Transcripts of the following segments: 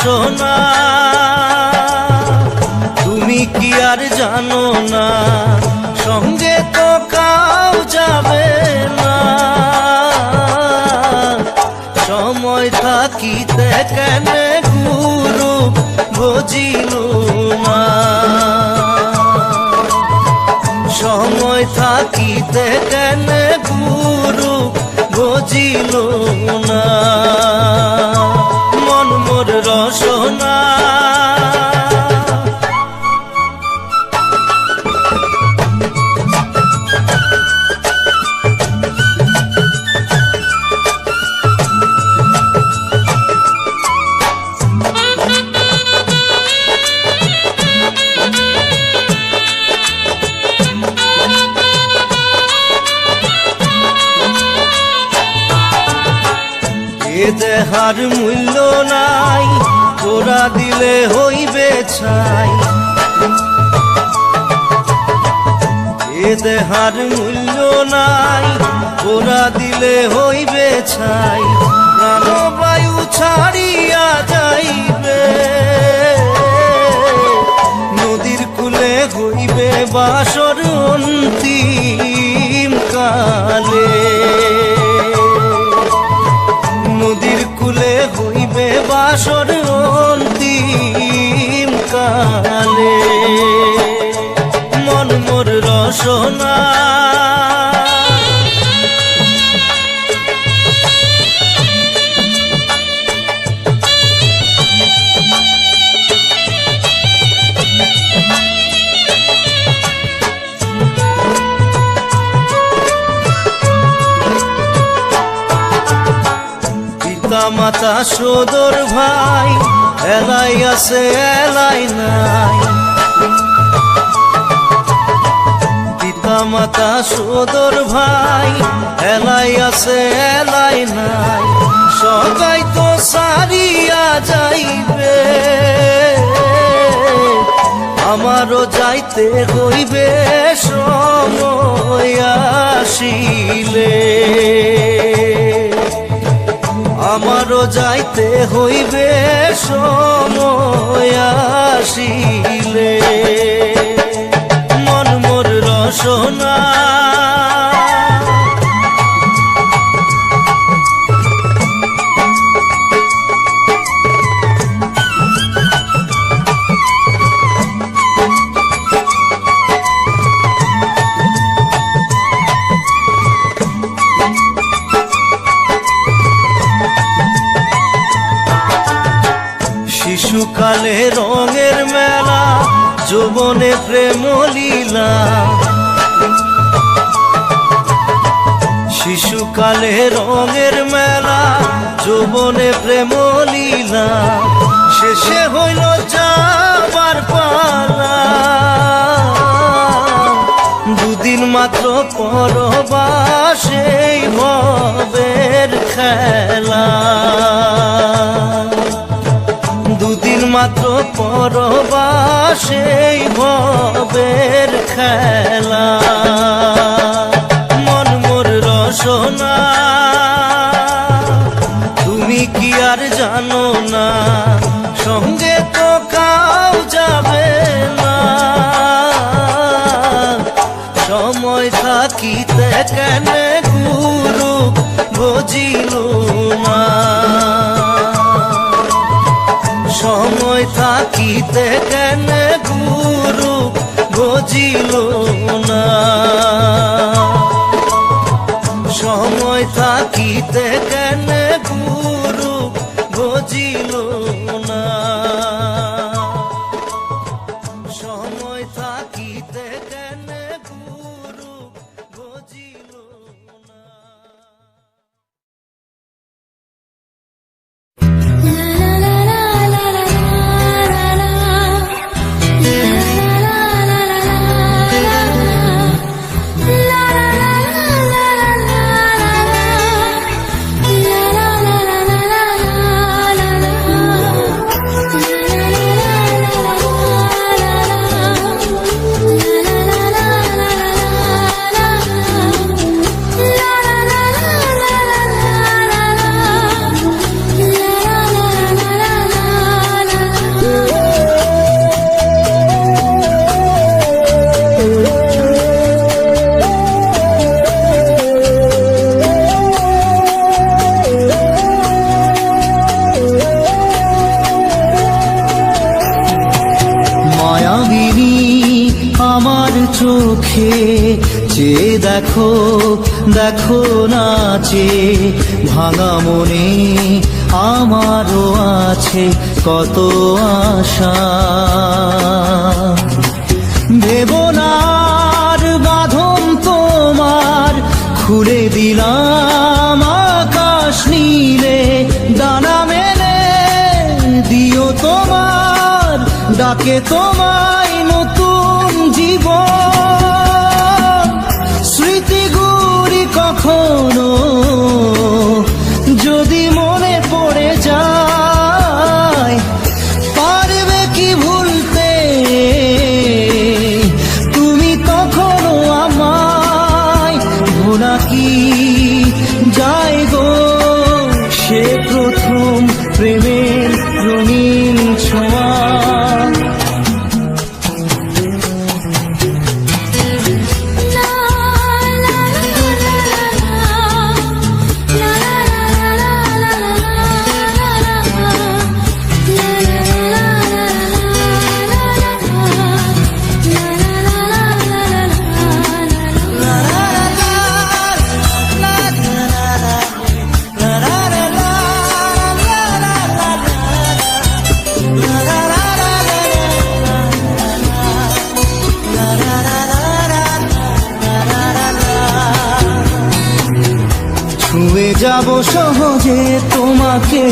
সোনা তুমি কি আর জানো না, সঙ্গে তো কাউ যাবে না। সময় থাকিতে কেন গুরু বুঝিল না, সময় থাকিতে কেন গুরু বুঝিল না। মন মোর রসনা এ দেহার মূল্য নাই, তোরা দিলে হইবে ছাই। এ দেহার মূল্য নাই, তোরা দিলে হইবে ছাই। প্রাণবায়ু ছাড়িয়া যাইবে, নদীর কূলে হইবে বাসর অন্তিম কালে। নদীর কূলে হইবে বাসর অন্তিম কালে। মন মোর রসনা মাতা সদর ভাই, এলাই আছে এলাই নাই। পিতা মাতা সদর ভাই, এলাই আছে এলাই নাই। সবাই তো সারিয়া যাইবে, আমারও যাইতে হইবে সময় আসিলে। আমারও যাইতে হইবে সময় আসিলে। মন মোর রসনা শিশুকালে রঙের মেলা, যৌবনে প্রেম লীলা। শিশুকালে রঙের মেলা, যৌবনে প্রেম লীলা। শেষে হইল যাবার পালা, দুদিন মাত্র পরবাসেই ভবের খেলা। দুদিন মাত্র পরবাসেই ভবের খেলা। মন মোর রসনা তুমি কি আর জানো না, সঙ্গে তো কাউ যাবে না। সময় থাকিতে কেন গুরু বুঝিল না, সময় থাকিতে কেন গুরু বুঝিল না। সময় থাকিতে কেন গুরু বুঝিল না। সময় থাকিতে কেন গুরু বুঝিল না। চোখে চেয়ে দেখো, দেখো নাচে ভাঙা মনে আমারও আছে কত আশা। ভেবনার বাঁধন তোমার খুলে দিলাম আকাশ নীলে, ডানা মেলে দিও তোমার ডাকে তোমায় নতুন জীবন। স্মৃতিগুলি কখনো যদি মনে পড়ে যায়, পারবে কি ভুলতে তুমি তখনো আমায়? ভোলা কি যায় গো সে প্রথম প্রেমের রঙিন ছোঁয়া। ছুঁয়ে যাব সহজে তোমাকে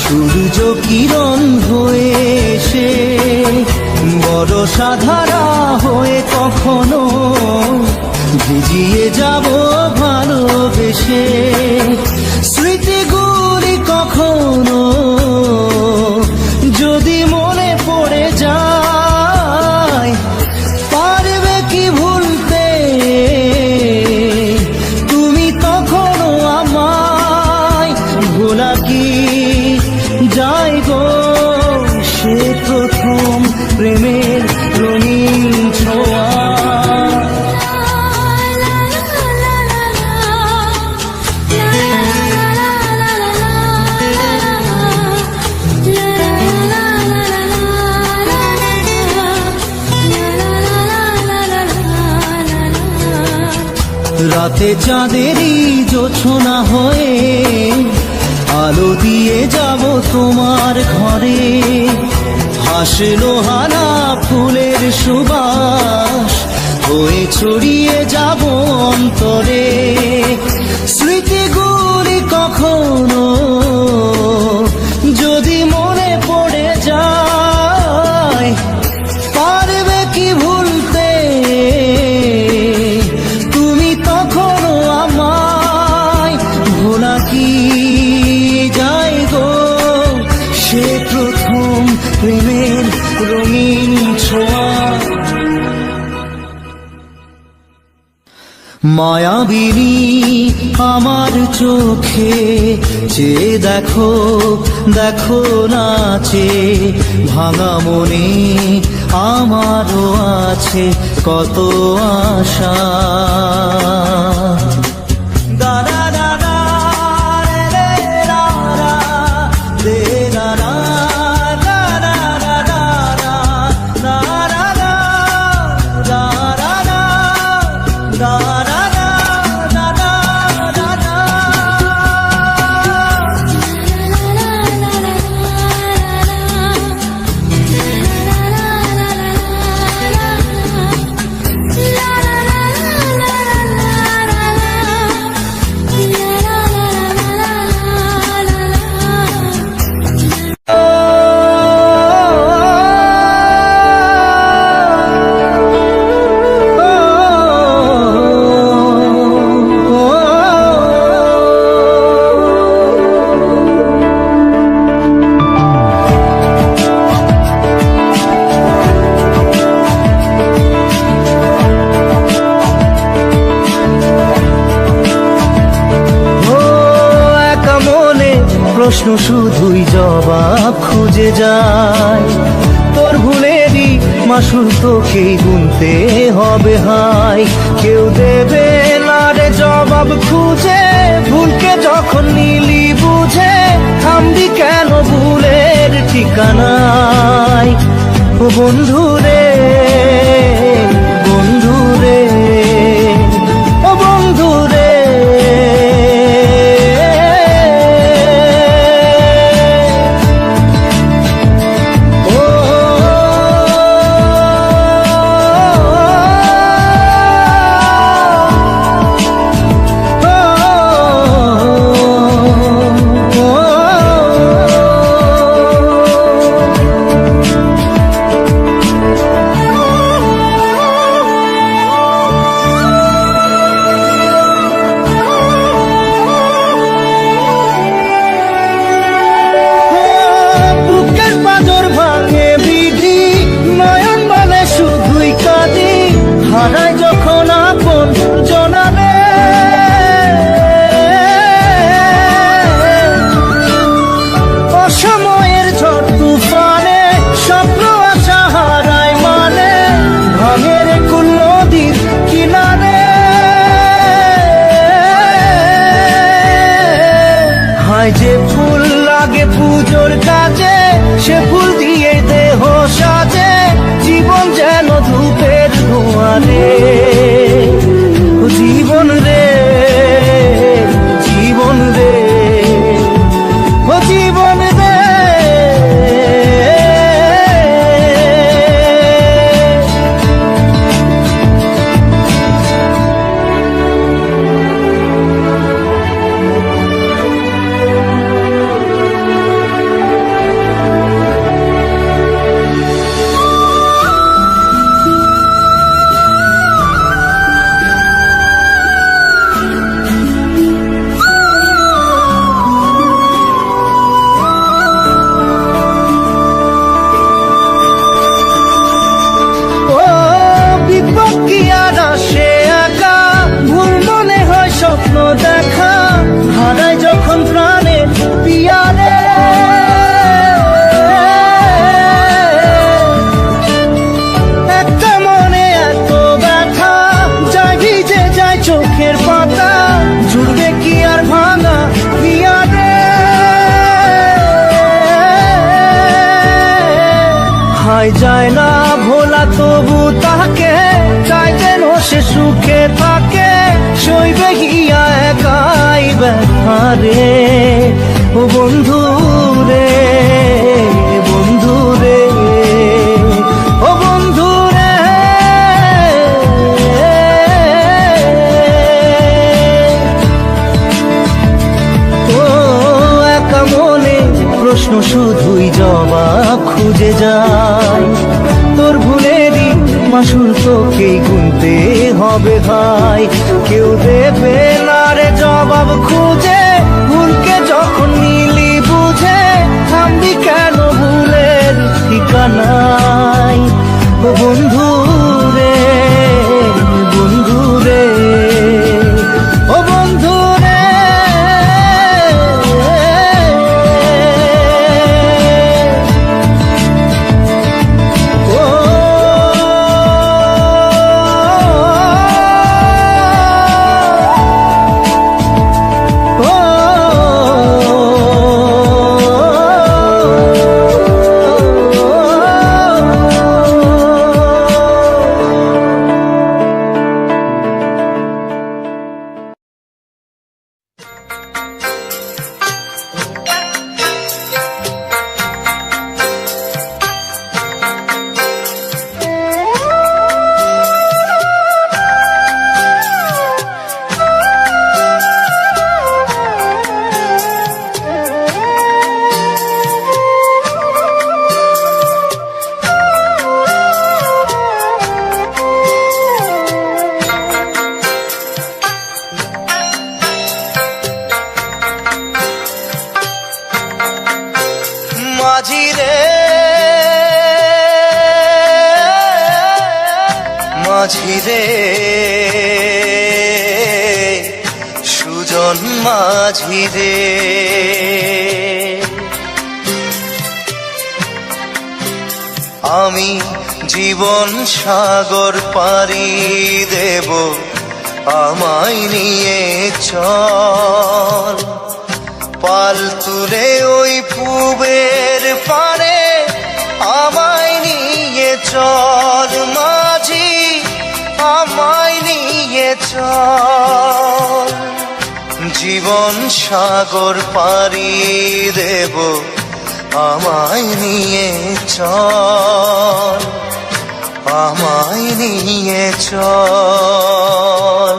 সূর্য কিরণ হয়ে এসে, বরষা ধারা হয়ে কখনো ভিজিয়ে যাব ভালোবেসে। স্মৃতিগুলি কখনো যদি মনে পড়ে যায়, পারবে কি ভুলতে তুমি তখনো আমায়? ভোলা কি যায় গো সে প্রথম প্রেমের রঙিন ছোঁয়া। রাতে চাঁদেরই জোছনা হয়ে আলো দিয়ে যাব তোমার ঘরে, হাসলো হানা ফুলের সুবাস হয়ে ছড়িয়ে যাব অন্তরে। স্মৃতিগুলি কখনো যদি মনে পড়ে যায়, পারবে কি ভুলতে তুমি তখনো আমায়? ভোলা কি যায় গো সে প্রথম প্রেমের রঙিন ছোঁয়া। মায়াবিনী আমার চোখে চেয়ে দেখো, দেখো নাচে ভাঙা মনে আমারও আছে কত আশা। দাদা দাদা রে রা রা দে না না না না না না না না না না। প্রশ্ন শুধুই জবাব খুঁজে যায়, তোর ভুলেরই মাসুল তোকেই গুনতে হবে হাই। কেউ দেবে না রে জবাব খুঁজে, ভুলকে যখন নিলি বুঝে থামবি কেন ভুলের ঠিকানায়? ও বন্ধু রে পুজোর কাজে সে ফুল দিয়ে দেহ সাজে, জীবন যেন ধূপের ধোঁয়ারে। জীবন রে, জীবন রে, ও জীবন রে। দেখা হারায় যখন প্রাণে পিয়ারে, একটা মনে এত ব্যথা যায় ভিজে যায় চোখের পাতা, জুড়বে কি আর ভাঙা পিয়ারে। হায় যায় না ভোলা তবু তাকে চাই যেন সে সুখে থাকে, সইবে গিয়া একাই ব্যথা রে। ও বন্ধু রে, বন্ধু রে, ও বন্ধু রে। ও একা মনে প্রশ্ন শুধুই জবাব খুঁজে যায়, তোর ভুলেরই মাসুল তোকেই গুনতে হবে ভাই। কেউ দেবে না রে জবাব খুঁজে, ভুলকে যখন নিলি বুঝে, থামবি কেন ভুলের ঠিকানায়। ও বন্ধু রে, বন্ধু রে, ও বন্ধু রে। মাঝি রে, মাঝি রে, সুজন মাঝি রে। আমি জীবন সাগর পাড়ি দেব, আমায় নিয়ে চল। পাল তুলে ওই পুবের পারে আমায় নিয়ে চল মাঝি, আমায় নিয়ে চল। জীবন সাগর পাড়ি দেব, আমায় নিয়ে চল, আমায় নিয়ে চল।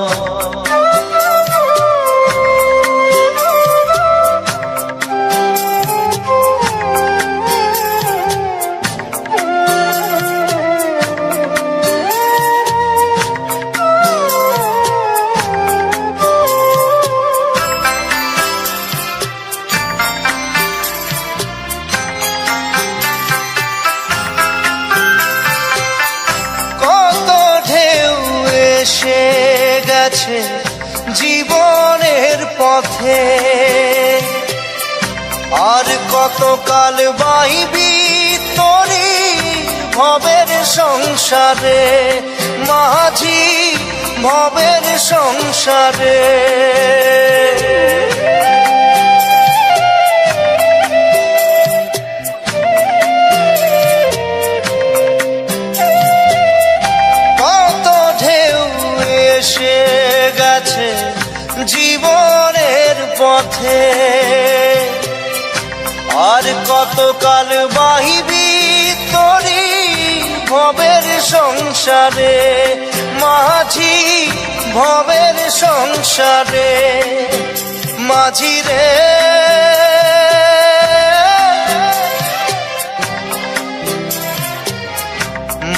গেছে জীবনের পথে, আর কতকাল বাইবি তোরি ভবের সংসারে মাঝি, ভবের সংসারে। কতকাল বাহিবি তরি ভবের সংসারে মাঝি, ভবের সংসারে মাঝি রে।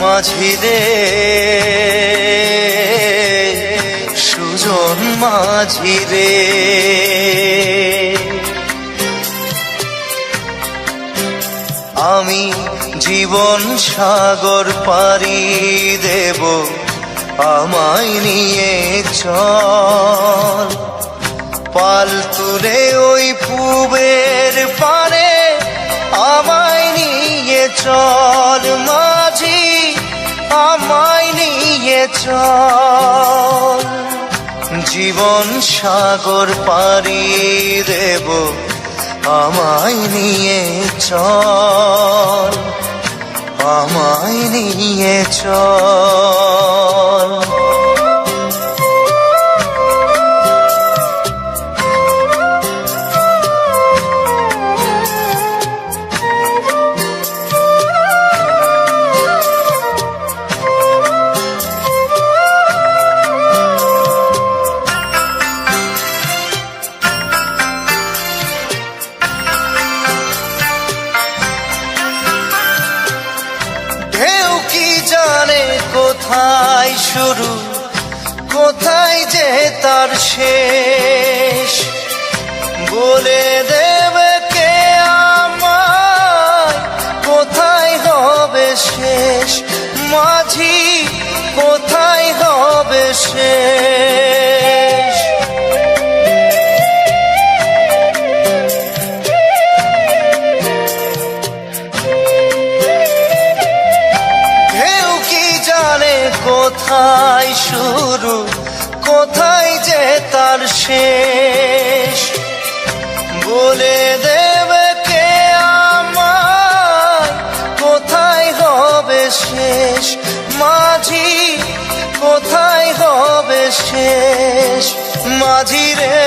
মাঝি রে সুজন মাঝি রে, আমি জীবন সাগর পাড়ি দেব, আমায় নিয়ে চল পাল তুলে ওই পুবের পারে, আমায় নিয়ে চল মাঝি, আমায় নিয়ে চল। জীবন সাগর পাড়ি দেব, আমায় নিয়ে চল, আমায় নিয়ে চল। কোথায় শুরু কোথায় যে তার শেষ, বলে দেবে কে আমায় কোথায় হবে শেষ, মাঝি কোথায় হবে শেষ। কোথায় শুরু কোথায় যে তার শেষ, বলে দেবে কে আমায় কোথায় হবে শেষ, মাঝি কোথায় হবে শেষ। মাঝি রে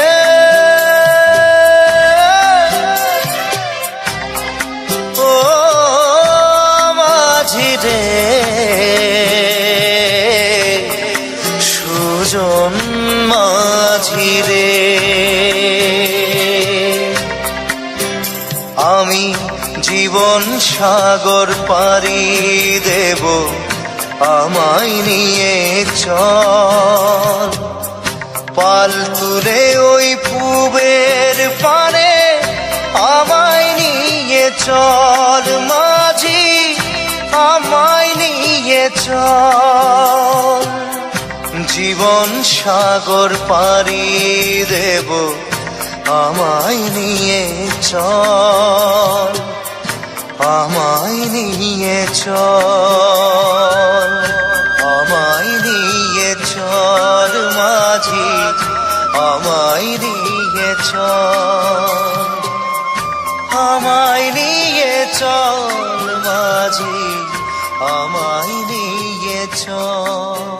ও মাঝি রে সুজন মাঝি রে, আমি জীবন সাগর পাড়ি দেব, আমায় নিয়ে চল পাল তুলে ওই পুবের পারে, আমায় নিয়ে চল মাঝি, আমায় নিয়ে চল। জীবন সাগর পাড়ি দেব, আমায় নিয়ে চল, আমায় নিয়ে চল, আমায় নিয়ে চল মাঝি, আমায় নিয়ে চল, আমায় নিয়ে চল মাঝি, আমায় নিয়ে চল।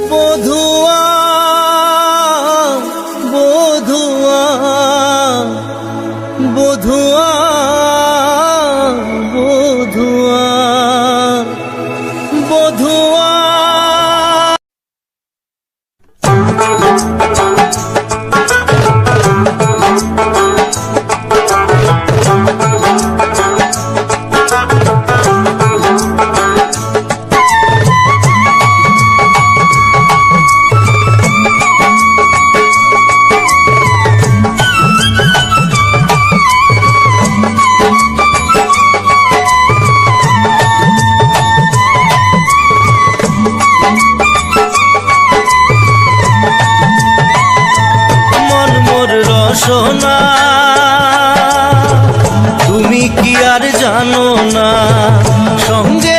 বধুয়া বধুয়া বধুয়া বধুয়া বধুয়া। সোনা তুমি কি আর জানো না, সঙ্গে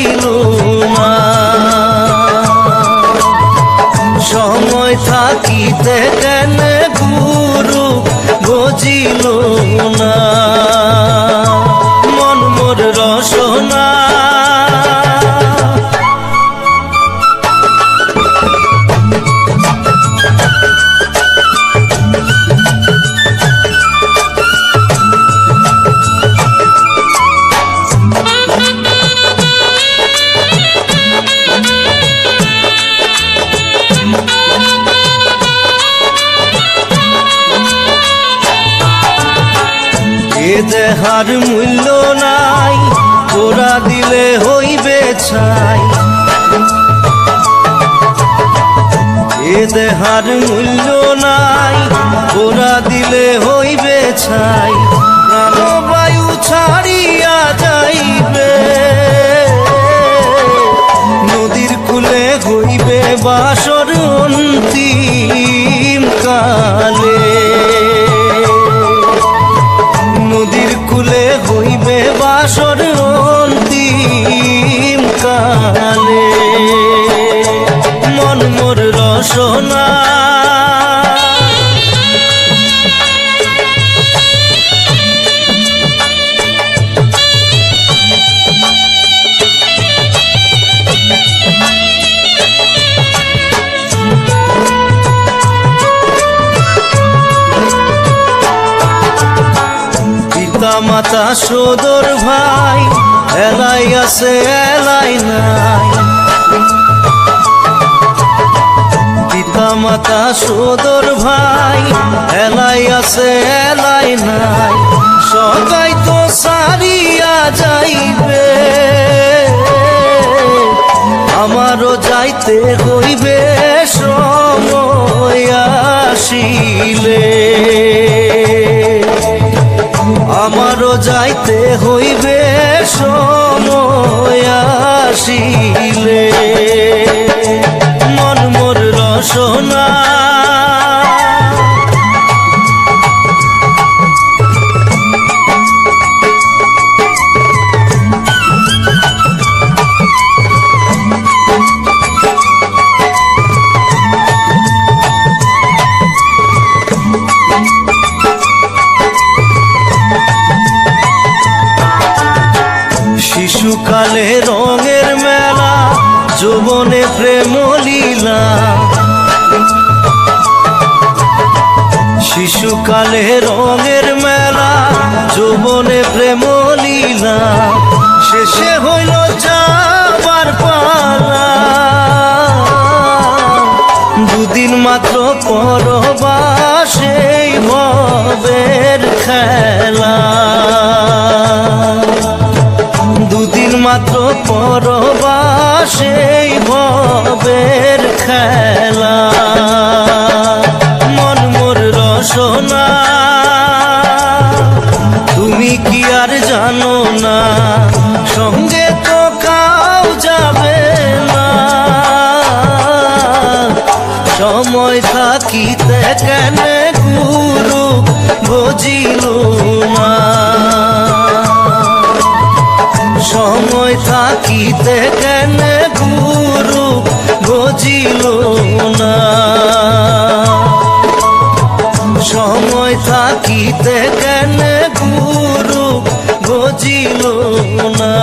বুঝিল না। সময় থাকিতে কেন গুরু বুঝিল না। মন মোর রসনা এ দেহার মূল্য নাই, তোরা দিলে হইবে ছাই। এ দেহার মূল্য নাই, তোরা দিলে হইবে ছাই। প্রাণবায়ু ছাড়িয়া যাইবে, নদীর কূলে হইবে বাসর অন্তিম কালে। নদীর কূলে হইবে বাসর অন্তিম কালে। মন মোর রসনা মাতা সদর ভাই, এলাই আছে এলাই নাই। পিতা মাতা সদর ভাই, এলাই আছে এলাই নাই। সবাই তো সারিয়া যাইবে, আমারও যাইতে হইবে সময় আসিলে। আমারও যাইতে হইবে সময় আসিলে। মন মোর রসনা শিশুকালে রঙের মেলা, যৌবনে প্রেম লীলা। শিশুকালে রঙের মেলা, যৌবনে প্রেম লীলা। শেষে হইল যাবার পালা, দুদিন মাত্র পরবাসে ভবের খেলা। দুদিন মাত্র পরবাসে ভবের খেলা। মন মোর রসনা তুমি কি আর জানো না, সঙ্গে তো কাউ যাবে না। সময় থাকিতে কেন গুরু বুঝিল না। সময় থাকিতে কেন গুরু বুঝিল না। সময় থাকিতে কেন গুরু বুঝিল না।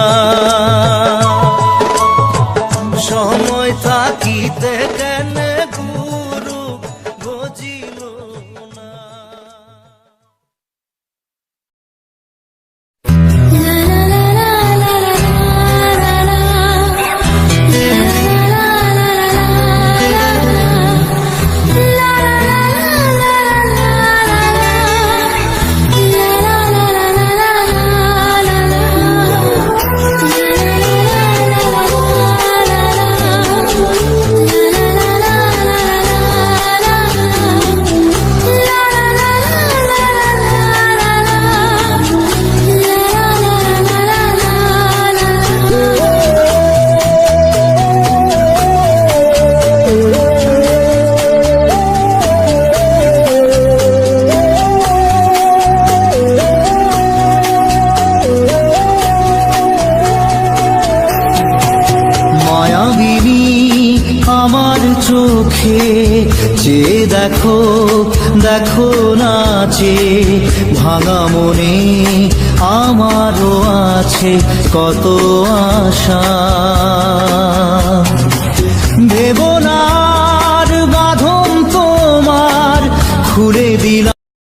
সময় থাকিতে কেন গুরু বুঝিল না। la la la la la চোখে যে দেখো দেখো নাচে ভাঙা মনে আমারও আছে কত আশা